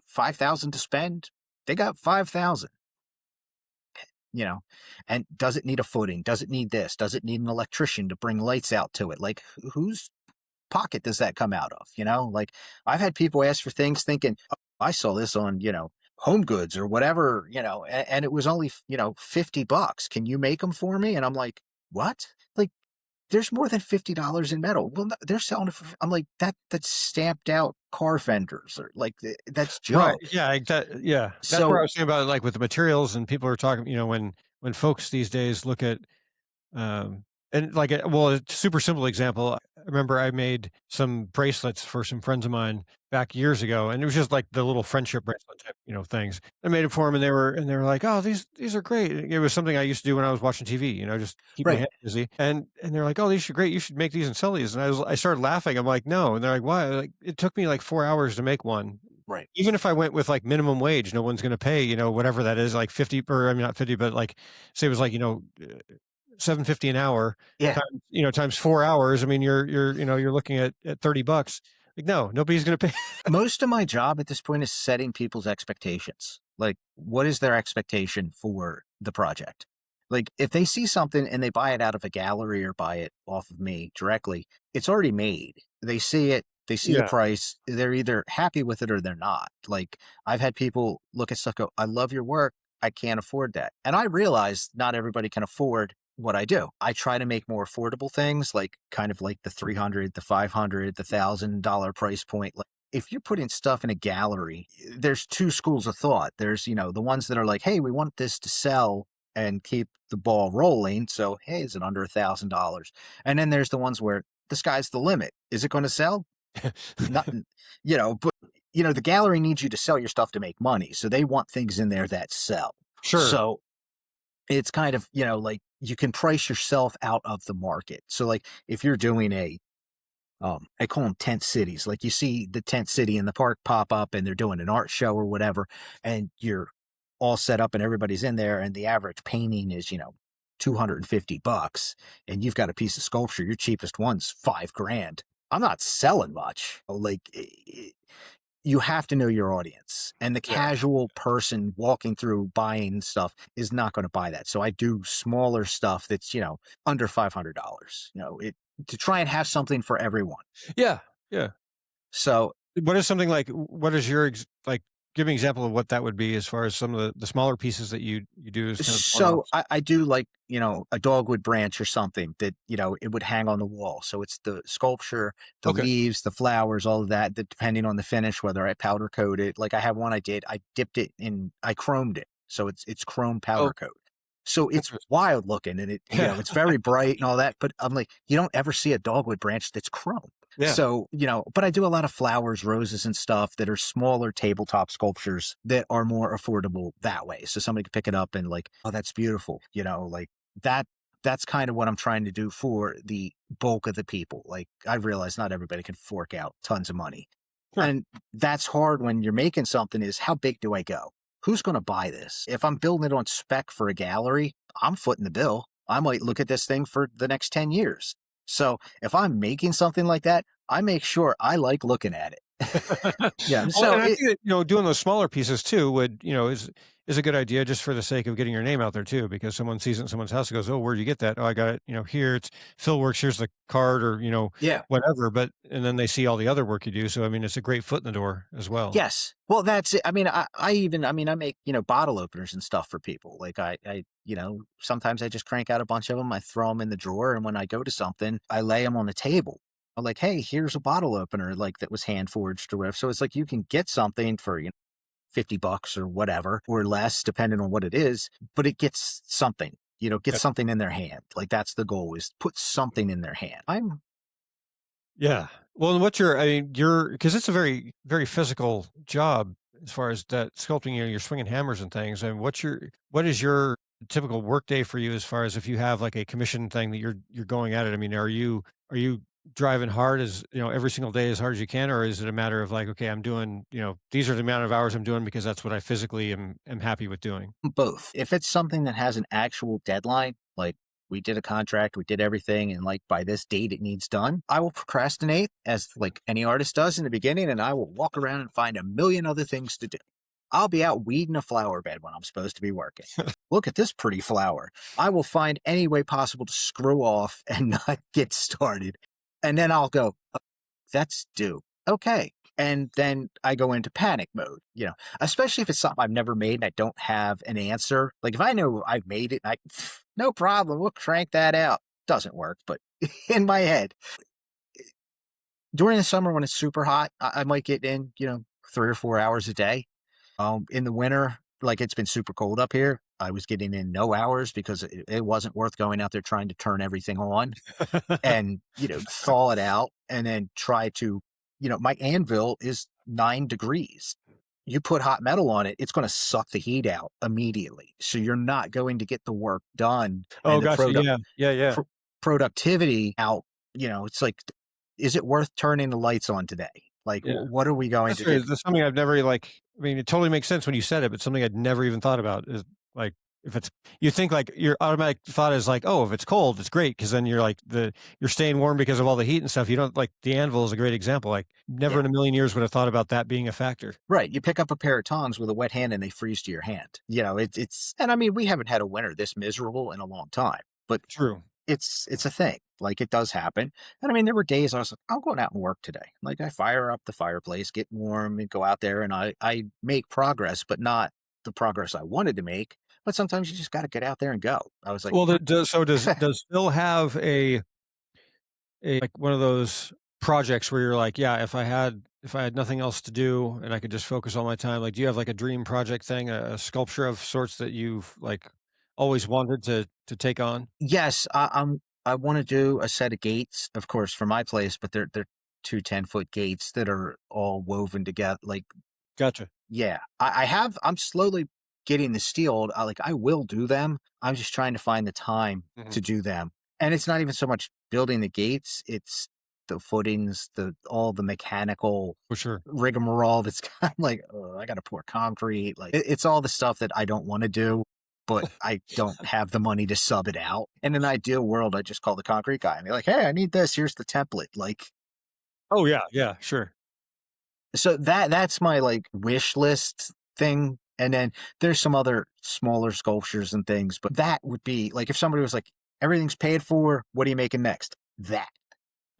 B: 5,000 to spend, they got 5,000. you know and does it need a footing? Does it need this? Does it need an electrician to bring lights out to it? Like, whose pocket does that come out of? Like, I've had people ask for things thinking, "Oh, I saw this on Home Goods or whatever, and it was only 50 bucks. Can you make them for me?" And I'm like, what? Like, there's more than $50 in metal. Well, no, they're selling it for, I'm like, that's stamped out car fenders, or like, that's
A: Right.
B: junk.
A: Yeah, yeah. That's where I
B: So
A: was saying about, like, with the materials and people are talking, when folks these days look at, And like, well, a super simple example. I remember I made some bracelets for some friends of mine back years ago, and it was just like the little friendship bracelet type, things. I made it for them, and they were like, "Oh, these are great." It was something I used to do when I was watching TV, just keep my
B: Right.
A: hands busy. And they're like, "Oh, these are great. You should make these and sell these." And I started laughing. I'm like, "No," and they're like, "Why?" Like, it took me like 4 hours to make one.
B: Right.
A: Even if I went with like minimum wage, no one's going to pay, whatever that is, like 50, or I mean, not 50, but like, say it was like, 750 an hour
B: Yeah.
A: times, times 4 hours. I mean, you're looking at $30. Like, no, nobody's gonna pay.
B: Most of my job at this point is setting people's expectations. Like, what is their expectation for the project? Like, if they see something and they buy it out of a gallery or buy it off of me directly, it's already made. They see it, they see the
A: Yeah,
B: price, they're either happy with it or they're not. Like, I've had people look at stuff, go, I love your work. I can't afford that. And I realize not everybody can afford what I do. I try to make more affordable things, like kind of like the 300, the 500, the $1,000 price point. Like, if you're putting stuff in a gallery, there's two schools of thought. There's, the ones that are like, hey, we want this to sell and keep the ball rolling. So, hey, is it under $1,000? And then there's the ones where the sky's the limit. Is it going to sell? Nothing, but the gallery needs you to sell your stuff to make money. So they want things in there that sell.
A: sure.
B: So it's kind of, like you can price yourself out of the market. So like if you're doing I call them tent cities. Like you see the tent city in the park pop up and they're doing an art show or whatever, and you're all set up and everybody's in there and the average painting is, $250 and you've got a piece of sculpture. Your cheapest one's 5 grand. I'm not selling much. Like you have to know your audience, and the
A: Yeah.
B: casual person walking through buying stuff is not going to buy that. So I do smaller stuff that's, under $500, to try and have something for everyone.
A: Yeah, yeah.
B: So
A: What is something like what is your like, give me an example of what that would be as far as some of the smaller pieces that you do as kind of
B: So
A: one-offs?
B: I do like, a dogwood branch or something that, it would hang on the wall. So it's the sculpture, the
A: Okay.
B: leaves, the flowers, all of that, depending on the finish, whether I powder coat it. Like I have one I dipped it in, I chromed it. So it's chrome
A: Oh,
B: powder coat. So it's
A: interesting.
B: wild looking and
A: Yeah.
B: it's very bright and all that. But I'm like, you don't ever see a dogwood branch that's chrome.
A: Yeah.
B: So, but I do a lot of flowers, roses, and stuff that are smaller tabletop sculptures that are more affordable that way. So somebody could pick it up and like, oh, that's beautiful. Like that. That's kind of what I'm trying to do for the bulk of the people. Like I realize not everybody can fork out tons of money.
A: Sure.
B: And that's hard when you're making something is how big do I go? Who's going to buy this? If I'm building it on spec for a gallery, I'm footing the bill. I might look at this thing for the next 10 years. So if I'm making something like that, I make sure I like looking at it. Yeah.
A: Well,
B: So
A: and I
B: it,
A: think that, doing those smaller pieces too would, is a good idea just for the sake of getting your name out there too, because someone sees it in someone's house and goes, "Oh, where'd you get that?" "Oh, I got it, here. It's Philworks. Here's the card," or,
B: yeah.
A: whatever. But and then they see all the other work you do. So I mean, it's a great foot in the door as well.
B: Yes. Well, that's it. I mean, I even, I make, bottle openers and stuff for people. Like sometimes I just crank out a bunch of them. I throw them in the drawer. And when I go to something, I lay them on the table. I'm like, hey, here's a bottle opener, like that was hand forged or whatever. So it's like you can get something for, $50 or whatever, or less, depending on what it is, but it gets something, get something in their hand. Like that's the goal is put something in their hand.
A: Yeah. Well, and I mean, because it's a very, very physical job as far as that sculpting, you're swinging hammers and things. And what is your typical work day for you as far as if you have like a commission thing that you're going at it? I mean, are you driving hard as, every single day as hard as you can? Or is it a matter of like, okay, I'm doing, these are the amount of hours I'm doing because that's what I physically am happy with doing?
B: Both. If it's something that has an actual deadline, like we did a contract, we did everything, and like by this date it needs done, I will procrastinate as like any artist does in the beginning, and I will walk around and find a million other things to do. I'll be out weeding a flower bed when I'm supposed to be working. Look at this pretty flower. I will find any way possible to screw off and not get started. And then I'll go, that's due. Okay. And then I go into panic mode, especially if it's something I've never made and I don't have an answer. Like if I know I've made it, no problem, we'll crank that out. Doesn't work, but in my head, during the summer when it's super hot, I might get in, 3 or 4 hours a day. In the winter, like it's been super cold up here. I was getting in no hours because it wasn't worth going out there trying to turn everything on and, thaw it out and then try to, my anvil is 9 degrees. You put hot metal on it, it's going to suck the heat out immediately. So you're not going to get the work done
A: Oh,
B: and the
A: gotcha. Yeah. Yeah. Yeah.
B: productivity out. It's like, is it worth turning the lights on today? Like,
A: Yeah.
B: what are we going to do?
A: That's something I've never I mean, it totally makes sense when you said it, but something I'd never even thought about is like, if it's, you think like your automatic thought is like, oh, if it's cold, it's great. Cause then you're like you're staying warm because of all the heat and stuff. You don't like the anvil is a great example. Like never
B: Yeah.
A: in a million years would have thought about that being a factor.
B: Right. You pick up a pair of tongs with a wet hand and they freeze to your hand. And I mean, we haven't had a winter this miserable in a long time, but
A: True.
B: it's a thing. Like, it does happen. And I mean, there were days I was like, I'm going out and work today. Like, I fire up the fireplace, get warm, and go out there, and I make progress, but not the progress I wanted to make. But sometimes you just got to get out there and go. I was like,
A: Well, does Phil have a like one of those projects where you're like, yeah, if I had nothing else to do and I could just focus all my time, like, do you have like a dream project thing, a sculpture of sorts that you've like always wanted to take on?
B: yes, I want to do a set of gates, of course, for my place, but they're two 10-foot gates that are all woven together. Like,
A: Gotcha.
B: yeah, I'm slowly getting the steel. I will do them. I'm just trying to find the time
A: Hmm.
B: to do them. And it's not even so much building the gates, it's the footings, all the mechanical
A: For sure.
B: rigmarole that's kind of like, oh, I got to pour concrete. Like, it's all the stuff that I don't want to do, but I don't have the money to sub it out. In an ideal world, I just call the concrete guy and be like, hey, I need this. Here's the template. Like,
A: Oh yeah, yeah, sure.
B: so that's my like wish list thing. And then there's some other smaller sculptures and things, but that would be like if somebody was like, everything's paid for, what are you making next? That.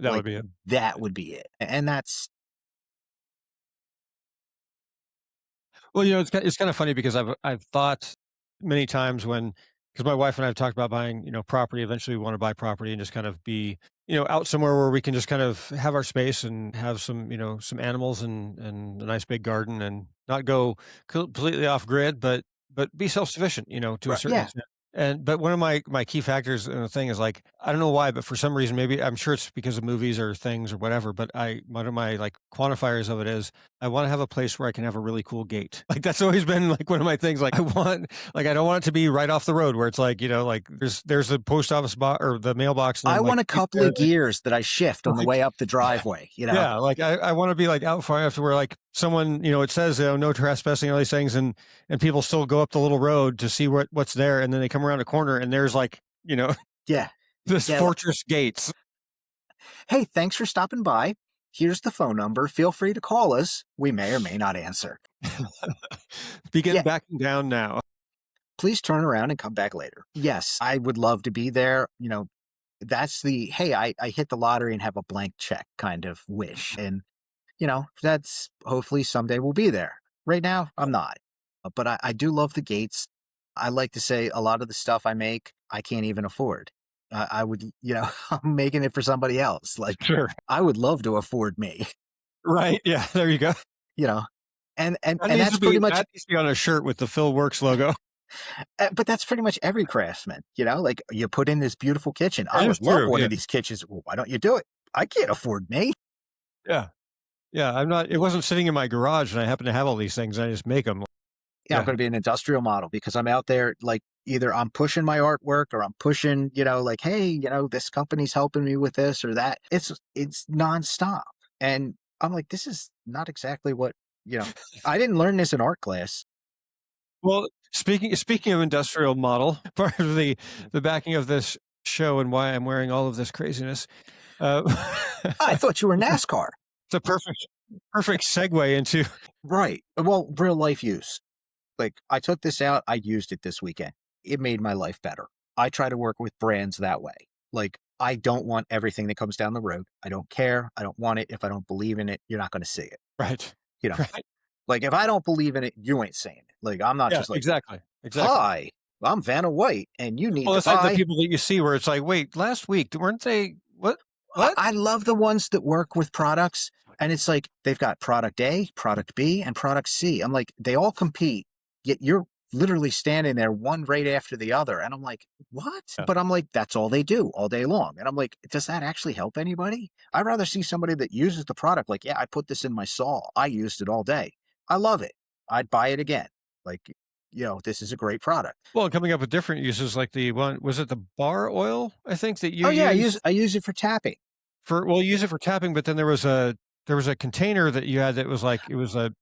A: That would
B: Like,
A: be it.
B: that would be it. And that's
A: Well, it's kind of funny because I've thought many times when, because my wife and I have talked about buying, property. Eventually, we want to buy property and just kind of be, out somewhere where we can just kind of have our space and have some, some animals and a nice big garden and not go completely off grid, but be self sufficient, to a
B: right.
A: certain
B: Yeah.
A: extent. And but one of my key factors in the thing is like I don't know why, but for some reason, maybe I'm sure it's because of movies or things or whatever. But one of my like quantifiers of it is I want to have a place where I can have a really cool gate. Like that's always been like one of my things. Like I don't want it to be right off the road where it's like, like there's a post office box or the mailbox. And
B: I
A: then, like,
B: want a couple of gears that I shift on the way up the driveway,
A: yeah, like I want to be like out far enough to where like someone, it says, no trespassing, all these things. And people still go up the little road to see what's there. And then they come around a corner and there's like,
B: Yeah.
A: this
B: Yeah.
A: fortress gates.
B: Hey, thanks for stopping by. Here's the phone number. Feel free to call us. We may or may not answer.
A: Begin
B: Yeah.
A: backing down now.
B: Please turn around and come back later. Yes, I would love to be there. That's hey, I hit the lottery and have a blank check kind of wish. And, that's hopefully someday we'll be there. Right now, I'm not. But I do love the gates. I like to say a lot of the stuff I make, I can't even afford. I would, I'm making it for somebody else. Like,
A: Sure.
B: I would love to afford me,
A: Right. Yeah. There you go.
B: you know, and
A: That
B: and
A: needs
B: that's
A: to be
B: pretty much
A: that needs to be on a shirt with the Phil Works logo.
B: but that's pretty much every craftsman, like you put in this beautiful kitchen. I
A: That
B: would
A: is
B: love
A: true,
B: one
A: yeah.
B: of these kitchens. Well, why don't you do it? I can't afford me.
A: Yeah. Yeah. It wasn't sitting in my garage and I happen to have all these things. I just make them.
B: Yeah, I'm
A: Yeah.
B: going to be an industrial model because I'm out there like either I'm pushing my artwork or I'm pushing, like, hey, this company's helping me with this or that. It's nonstop. And I'm like, this is not exactly what, I didn't learn this in art class.
A: Well, speaking of industrial model, part of the backing of this show and why I'm wearing all of this craziness. Uh,
B: I thought you were NASCAR.
A: it's a perfect segue into
B: Right. Well, real life use. Like, I took this out, I used it this weekend. It made my life better. I try to work with brands that way. Like, I don't want everything that comes down the road. I don't care. I don't want it. If I don't believe in it, you're not going to see it.
A: right.
B: You know,
A: Right.
B: like if I don't believe in it, you ain't saying it. Like, I'm not
A: Yeah,
B: just like,
A: exactly.
B: hi, I'm Vanna White and you need
A: Well,
B: to
A: it's like the
B: buy.
A: people that you see where it's like, wait, last week weren't they what? What?
B: I love the ones that work with products and it's like they've got product A, product B, and product C. I'm like, they all compete, yet you're literally standing there one right after the other. And I'm like, what?
A: Yeah.
B: But I'm like, that's all they do all day long. And I'm like, does that actually help anybody? I'd rather see somebody that uses the product like, yeah, I put this in my saw. I used it all day. I love it. I'd buy it again. Like, this is a great product.
A: Well, coming up with different uses like the one was it the bar oil, I think, that you
B: Oh yeah,
A: use
B: I use it for tapping.
A: for well, you use it for tapping, but then there was a container that you had that was like it was a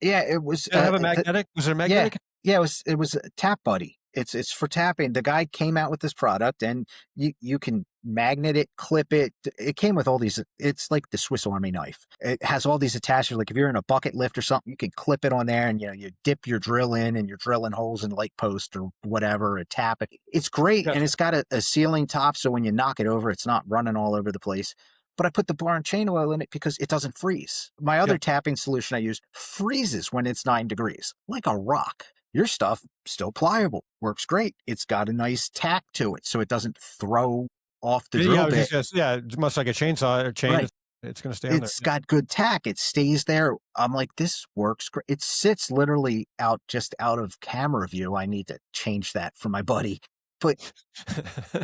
B: Yeah, it was
A: did it have a magnetic? Was it a
B: yeah.
A: magnetic?
B: Yeah, it was a Tap Buddy. It's for tapping. The guy came out with this product and you can magnet it, clip it. It came with all these, it's like the Swiss Army knife. It has all these attachments. Like if you're in a bucket lift or something, you can clip it on there and you dip your drill in and you're drilling holes in light post or whatever, and tap it. It's great. And
A: Gotcha.
B: it's got a sealing top, so when you knock it over, it's not running all over the place. But I put the bar and chain oil in it because it doesn't freeze. My other
A: Yep.
B: tapping solution I use freezes when it's 9 degrees, like a rock. Your stuff still pliable, works great. It's got a nice tack to it, so it doesn't throw off the
A: Yeah, I
B: drill
A: was
B: bit.
A: yeah, it's much like a chainsaw or chain.
B: Right.
A: It's gonna stay on there.
B: It's
A: Yeah.
B: got good tack. It stays there. I'm like, this works great. It sits literally just out of camera view. I need to change that for my buddy. But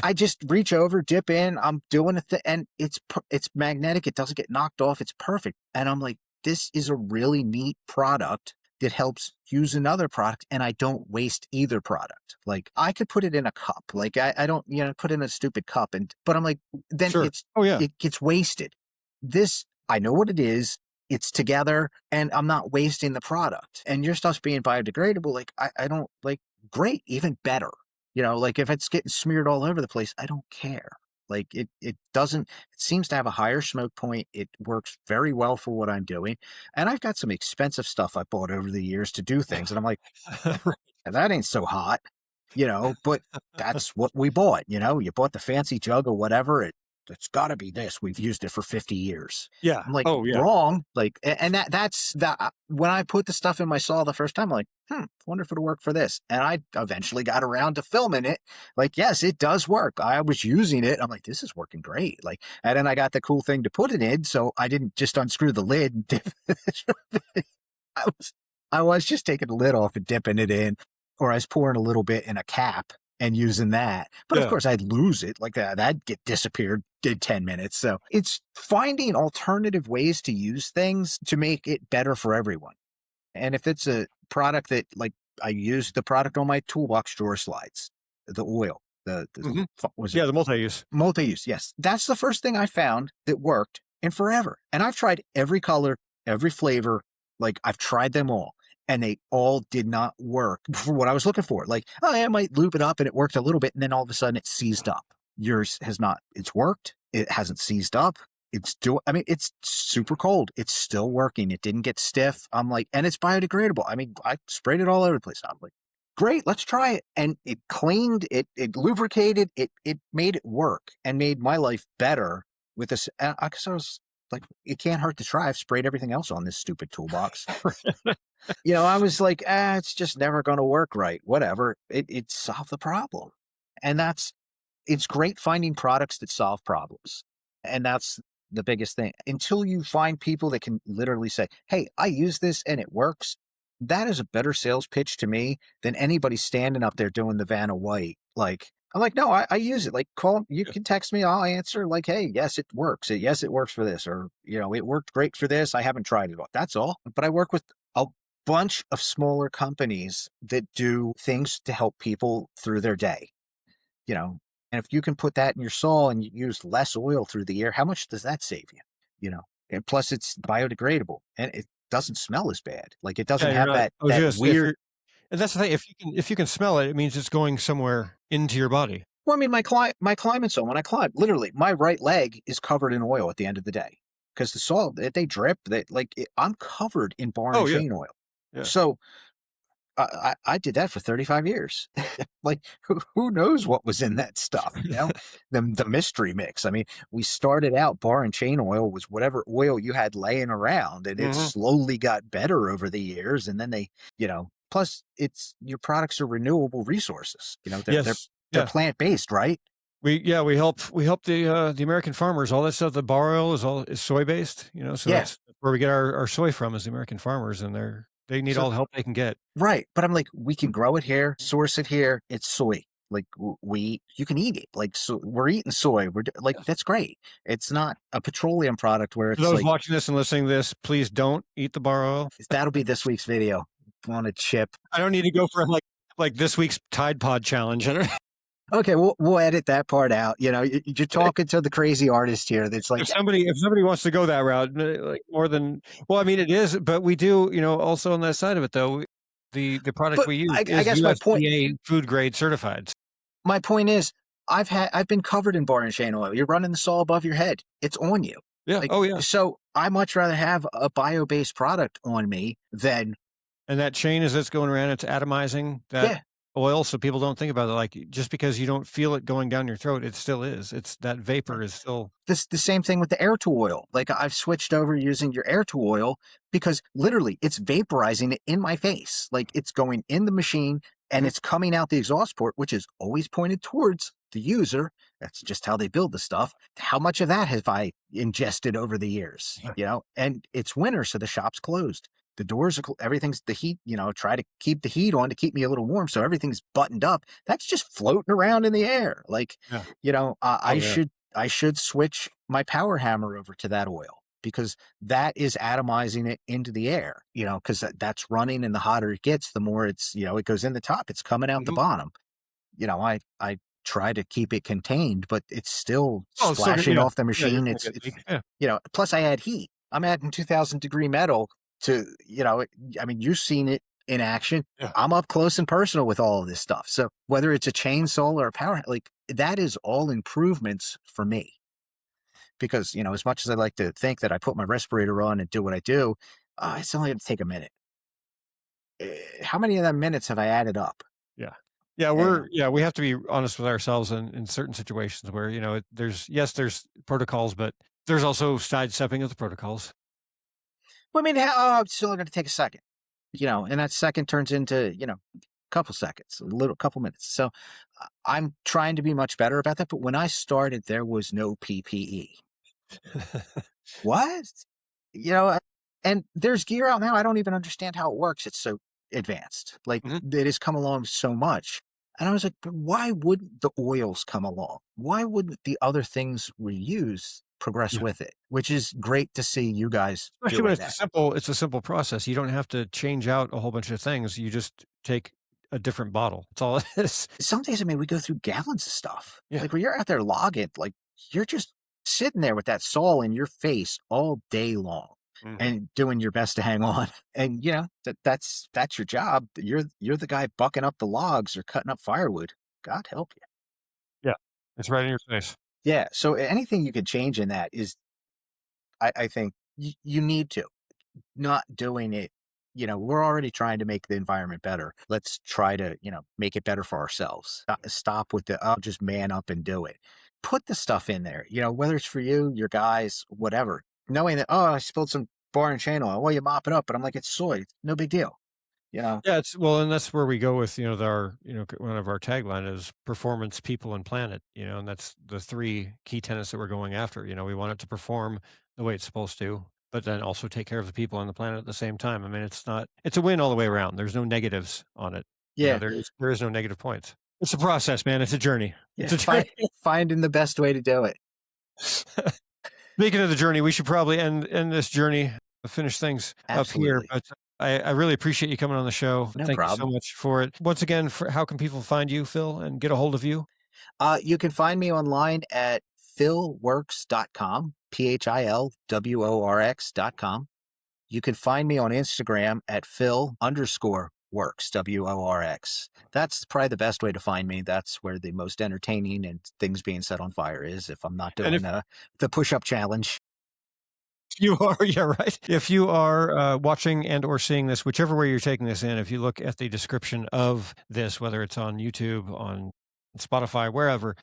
B: I just reach over, dip in. I'm doing a thing, and it's magnetic. It doesn't get knocked off. It's perfect. And I'm like, this is a really neat product that helps use another product, and I don't waste either product. Like I could put it in a cup. Like I don't, put in a stupid cup, but I'm like, then
A: Sure. Oh, yeah.
B: it gets wasted. This, I know what it is. It's together, and I'm not wasting the product. And your stuff's being biodegradable. Like I don't like. Great, even better. Like if it's getting smeared all over the place, I don't care. Like it doesn't, it seems to have a higher smoke point. It works very well for what I'm doing. And I've got some expensive stuff I bought over the years to do things. And I'm like, that ain't so hot, but that's what we bought. You bought the fancy jug or whatever. It's got to be this. We've used it for 50 years.
A: Yeah.
B: I'm like,
A: Oh, yeah.
B: wrong. Like, and that's that. When I put the stuff in my saw the first time, I'm like, wonder if it'll work for this. And I eventually got around to filming it. Like, yes, it does work. I was using it. I'm like, this is working great. Like, and then I got the cool thing to put it in. So I didn't just unscrew the lid and dip it. I was just taking the lid off and dipping it in, or I was pouring a little bit in a cap and using that. But of
A: Yeah.
B: course I'd lose it like that. That'd get disappeared in 10 minutes. So it's finding alternative ways to use things to make it better for everyone. And if it's a product that like I use the product on my toolbox drawer slides, the oil,
A: Mhm.
B: was
A: Yeah,
B: it
A: the multi-use.
B: multi-use? Yes. That's the first thing I found that worked in forever. And I've tried every color, every flavor. Like I've tried them all, and they all did not work for what I was looking for. Like, oh, I might lube it up and it worked a little bit, and then all of a sudden it seized up. Yours has not. It's worked. It hasn't seized up. It's super cold. It's still working. It didn't get stiff. I'm like, and it's biodegradable. I mean, I sprayed it all over the place. I'm like, great, let's try it. And it cleaned, it lubricated, it made it work and made my life better with this. Because I was like, it can't hurt to try. I've sprayed everything else on this stupid toolbox. I was like, it's just never going to work right. Whatever. It solved the problem. And it's great finding products that solve problems. And that's the biggest thing. Until you find people that can literally say, hey, I use this and it works. That is a better sales pitch to me than anybody standing up there doing the Vanna White. Like, I'm like, no, I use it. Like, call, you can text me, I'll answer. Like, hey, yes, it works. Yes, it works for this. Or, it worked great for this. I haven't tried it all. That's all. But I work with a bunch of smaller companies that do things to help people through their day, and if you can put that in your saw and you use less oil through the year, how much does that save you? And plus it's biodegradable and it doesn't smell as bad. Like it doesn't
A: Yeah,
B: have
A: you're right.
B: that
A: If
B: weird.
A: you're and that's the thing, if you can smell it, it means it's going somewhere into your body.
B: Well, I mean, my climbing saw, when I climb, literally my right leg is covered in oil at the end of the day because the saw, they drip. I'm covered in bar
A: Oh,
B: and
A: yeah.
B: chain oil.
A: Yeah.
B: So I did that for 35 years. Like who knows what was in that stuff, the mystery mix. I mean, we started out bar and chain oil was whatever oil you had laying around, and it
A: Mhm.
B: slowly got better over the years. And then plus your products are renewable resources. They're
A: Yes.
B: they're
A: Yeah.
B: plant-based, right?
A: We help the American farmers. All that stuff, the bar oil is soy based, so
B: Yeah.
A: that's where we get our soy from is the American farmers, and They need
B: So
A: all the help they can get.
B: right, but I'm like, we can grow it here, source it here. It's soy. Like you can eat it. Like so, we're eating soy. Like
A: Yes.
B: that's great. It's not a petroleum product where
A: For
B: it's
A: those
B: like
A: watching this and listening to this, please don't eat the bar oil.
B: that'll be this week's video. Want a chip?
A: I don't need to go for like this week's Tide Pod challenge.
B: Okay, we'll edit that part out. You know, you're talking to the crazy artist here. That's like,
A: If somebody wants to go that route, like more than well, I mean it is, but we do, also on that side of it though, the product
B: but
A: we use
B: I
A: is
B: guess
A: USDA food grade certified.
B: my point is, I've been covered in bar and chain oil. You're running the saw above your head. It's on you.
A: Yeah.
B: Like
A: Oh yeah.
B: so, I much rather have a bio-based product on me than
A: And that chain as it's going around, it's atomizing that
B: yeah.
A: oil, so people don't think about it. Like just because you don't feel it going down your throat, it still is. It's that vapor is still.
B: This the same thing with the air to oil. Like I've switched over using your air to oil because literally it's vaporizing it in my face. Like it's going in the machine and
A: Mhm.
B: it's coming out the exhaust port, which is always pointed towards the user. That's just how they build the stuff. How much of that have I ingested over the years?
A: Yeah.
B: You know, and it's winter, so the shop's closed. The doors are everything's the heat, try to keep the heat on to keep me a little warm. So everything's buttoned up. That's just floating around in the air. Like,
A: Yeah.
B: I
A: Oh yeah.
B: should switch my power hammer over to that oil because that is atomizing it into the air, because that's running and the hotter it gets, the more it's, it goes in the top, it's coming out the
A: Mhm.
B: bottom. I try to keep it contained, but it's still
A: Oh, so
B: splashing
A: yeah.
B: off the
A: Yeah, you're
B: machine.
A: gonna get leak. Yeah.
B: Plus I add heat. I'm adding 2000-degree metal to, I mean, you've seen it in action.
A: Yeah.
B: I'm up close and personal with all of this stuff. So whether it's a chainsaw or a power, like that is all improvements for me. Because, as much as I like to think that I put my respirator on and do what I do, it's only going to take a minute. How many of them minutes have I added up?
A: Yeah. Yeah,
B: And,
A: we have to be honest with ourselves in certain situations where, there's protocols, but there's also sidestepping of the protocols.
B: well, I mean, it's still going to take a second, and that second turns into, a couple seconds, a little couple minutes. So I'm trying to be much better about that. But when I started, there was no PPE. What? You know, uh, and there's gear out now. I don't even understand how it works. It's so advanced. Like
A: Mhm.
B: it has come along so much. And I was like, but why wouldn't the oils come along? Why wouldn't the other things we use progress
A: Yeah.
B: with it? Which is great to see you guys
A: Especially when
B: doing that.
A: it's a simple process. You don't have to change out a whole bunch of things. You just take a different bottle. That's all it is.
B: Some days, I mean, we go through gallons of stuff.
A: Yeah.
B: Like when you're out there logging, like you're just sitting there with that saw in your face all day long
A: Mhm.
B: and doing your best to hang on. And that's your job. You're the guy bucking up the logs or cutting up firewood. God help you.
A: Yeah. It's right in your face.
B: Yeah. So anything you could change in that is, I think you need to. Not doing it, we're already trying to make the environment better. Let's try to, make it better for ourselves. Stop with the, I'll just man up and do it. Put the stuff in there, whether it's for you, your guys, whatever. Knowing that, oh, I spilled some bar and chain oil. Well, you mop it up, but I'm like, it's soy. It's no big deal.
A: Yeah, and that's where we go with, one of our tagline is performance, people, and planet, and that's the three key tenets that we're going after. We want it to perform the way it's supposed to, but then also take care of the people on the planet at the same time. I mean, it's a win all the way around. There's no negatives on it.
B: Yeah.
A: There is no negative points. It's a process, man. It's a journey.
B: Yeah.
A: It's a journey.
B: Finding the best way to do it.
A: Speaking of the journey, we should probably end this journey, finish things up here.
B: Absolutely.
A: But I really appreciate you coming on the show.
B: No
A: Thank you so
B: problem.
A: much for it. Once again, how can people find you, Phil, and get a hold of you?
B: You can find me online at philworks.com, PHILWORX.com. You can find me on Instagram at Phil_works, WORX. That's probably the best way to find me. That's where the most entertaining and things being set on fire is if I'm not
A: And
B: doing the push-up challenge.
A: you are, yeah, right. If you are watching and or seeing this, whichever way you're taking this in, if you look at the description of this, whether it's on YouTube, on Spotify, wherever,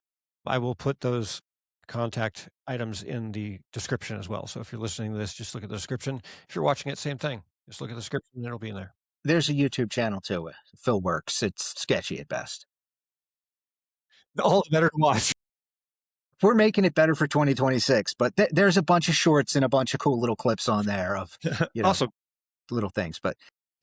A: I will put those contact items in the description as well. So if you're listening to this, just look at the description. If you're watching it, same thing. Just look at the description and it'll be in there.
B: There's a YouTube channel too, Phil Works. It's sketchy at best.
A: All the better to watch.
B: We're making it better for 2026, but there's a bunch of shorts and a bunch of cool little clips on there of,
A: Awesome.
B: little things. But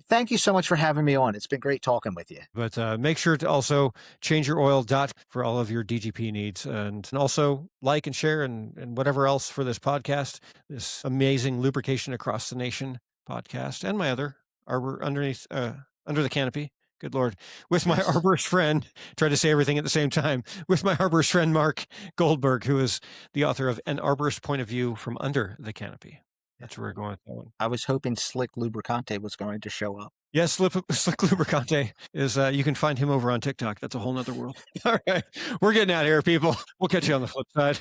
B: Thank you so much for having me on. It's been great talking with you.
A: But make sure to also change your oil dot for all of your DGP needs, and also like and share and whatever else for this podcast, this amazing lubrication across the nation podcast, and my other arbor underneath under the canopy. Good Lord. With my
B: Yes.
A: arborist friend, try to say everything at the same time, with my arborist friend, Mark Goldberg, who is the author of An Arborist Point of View from Under the Canopy. That's where we're going with that one.
B: I was hoping Slick Lubricante was going to show up.
A: Yes, Slick Lubricante is, you can find him over on TikTok. That's a whole nother world. All right. We're getting out of here, people. We'll catch you on the flip side.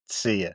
B: See ya.